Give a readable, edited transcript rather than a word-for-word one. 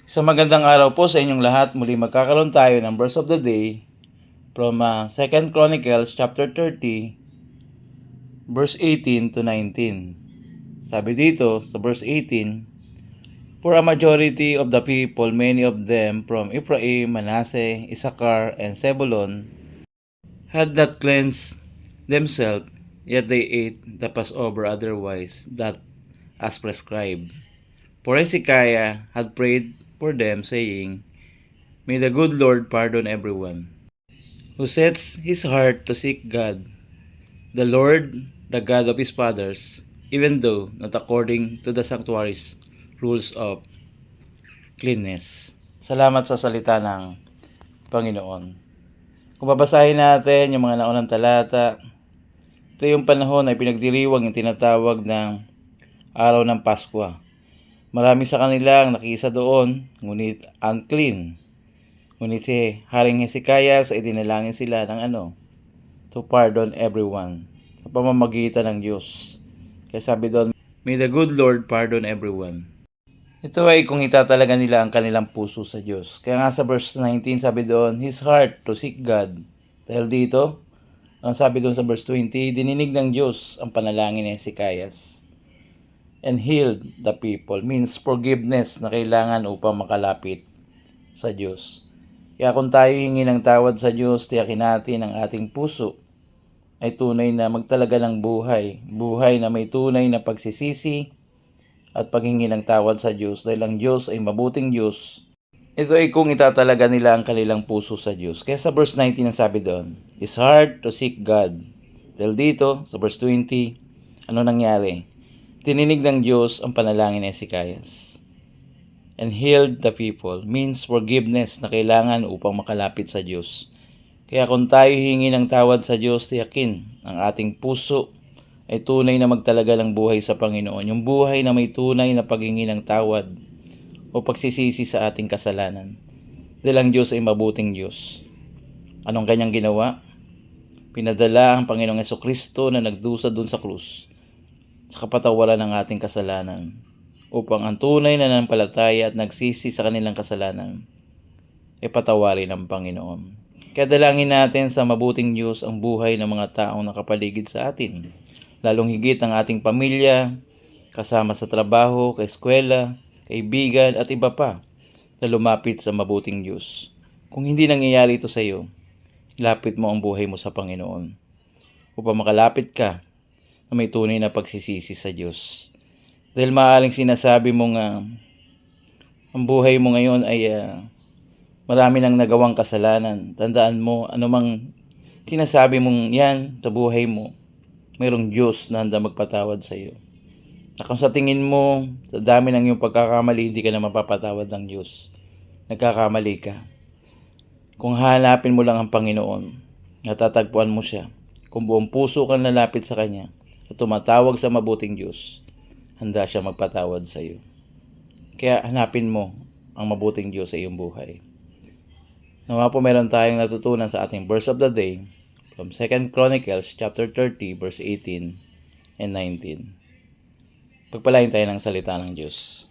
Sa magandang araw po sa inyong lahat. Muli magkakaroon tayo ng verse of the day from 2 Chronicles chapter 30 verse 18 to 19. Sabi dito sa verse 18, "For a majority of the people, many of them from Ephraim, Manasseh, Issachar, and Zebulun, had not cleansed themselves, yet they ate the Passover otherwise that as prescribed. For Hezekiah had prayed for them, saying, May the good Lord pardon everyone who sets his heart to seek God, the Lord, the God of his fathers, even though not according to the sanctuary's rules of cleanness." Salamat sa salita ng Panginoon. Kung babasahin natin yung mga naunang talata, ito yung panahon ay pinagdiriwang yung tinatawag ng araw ng Pasko. Marami sa kanila ang nakisa doon, ngunit unclean. Ngunit si Haring Hezekiah sa idinalangin sila ng to pardon everyone sa pamamagitan ng Diyos. Kaya sabi doon, May the good Lord pardon everyone. Ito ay kung itatalaga nila ang kanilang puso sa Diyos. Kaya nga sa verse 19 sabi doon, His heart to seek God. Dahil dito, ang sabi doon sa verse 20, dininig ng Diyos ang panalangin ni Hezekiah and healed the people. Means forgiveness na kailangan upang makalapit sa Diyos. Kaya kung tayo hingi ng tawad sa Diyos, tiyakin natin ang ating puso ay tunay na magtalaga ng buhay. Buhay na may tunay na pagsisisi at paghingi ng tawad sa Diyos dahil ang Diyos ay mabuting Diyos. Ito ay kung itatalaga nila ang kanilang puso sa Diyos. Kaya sa verse 19 ang sabi doon, It's hard to seek God. Dahil dito, sa verse 20, ano nangyari? Tininig ng Diyos ang panalangin ni Hezekiah and healed the people. Means forgiveness na kailangan upang makalapit sa Diyos. Kaya kung tayo hingi ng tawad sa Diyos, tiyakin ang ating puso ay tunay na magtalaga ng buhay sa Panginoon. Yung buhay na may tunay na paghingi ng tawad o pagsisisi sa ating kasalanan. Dahil ang Diyos ay mabuting Diyos. Anong kanyang ginawa? Pinadala ang Panginoong Jesucristo na nagdusa doon sa krus sa kapatawaran ng ating kasalanan upang ang tunay na nanampalataya at nagsisi sa kanilang kasalanan ay patawarin ng Panginoon. Kaya dalangin natin sa mabuting Diyos ang buhay ng mga taong nakapaligid sa atin, lalong higit ang ating pamilya, kasama sa trabaho, kaeskwela, kaibigan at iba pa na lumapit sa mabuting Diyos. Kung hindi nangyayari ito sa iyo, ilapit mo ang buhay mo sa Panginoon upang makalapit ka na may tunay na pagsisisi sa Diyos. Dahil maaaring sinasabi mong ang buhay mo ngayon ay marami nang nagawang kasalanan. Tandaan mo, anumang sinasabi mong yan sa buhay mo, mayroong Diyos na handa magpatawad sa iyo. Na kung sa tingin mo, sa dami ng iyong pagkakamali, hindi ka na mapapatawad ng Diyos. Nagkakamali ka. Kung hanapin mo lang ang Panginoon, natatagpuan mo siya. Kung buong puso kang lalapit sa Kanya at tumatawag sa mabuting Diyos, handa siya magpatawad sa iyo. Kaya hanapin mo ang mabuting Diyos sa iyong buhay. Nawa po meron tayong natutunan sa ating verse of the day from 2 Chronicles chapter 30 verse 18 and 19. Pagpalain tayo ng salita ng Diyos.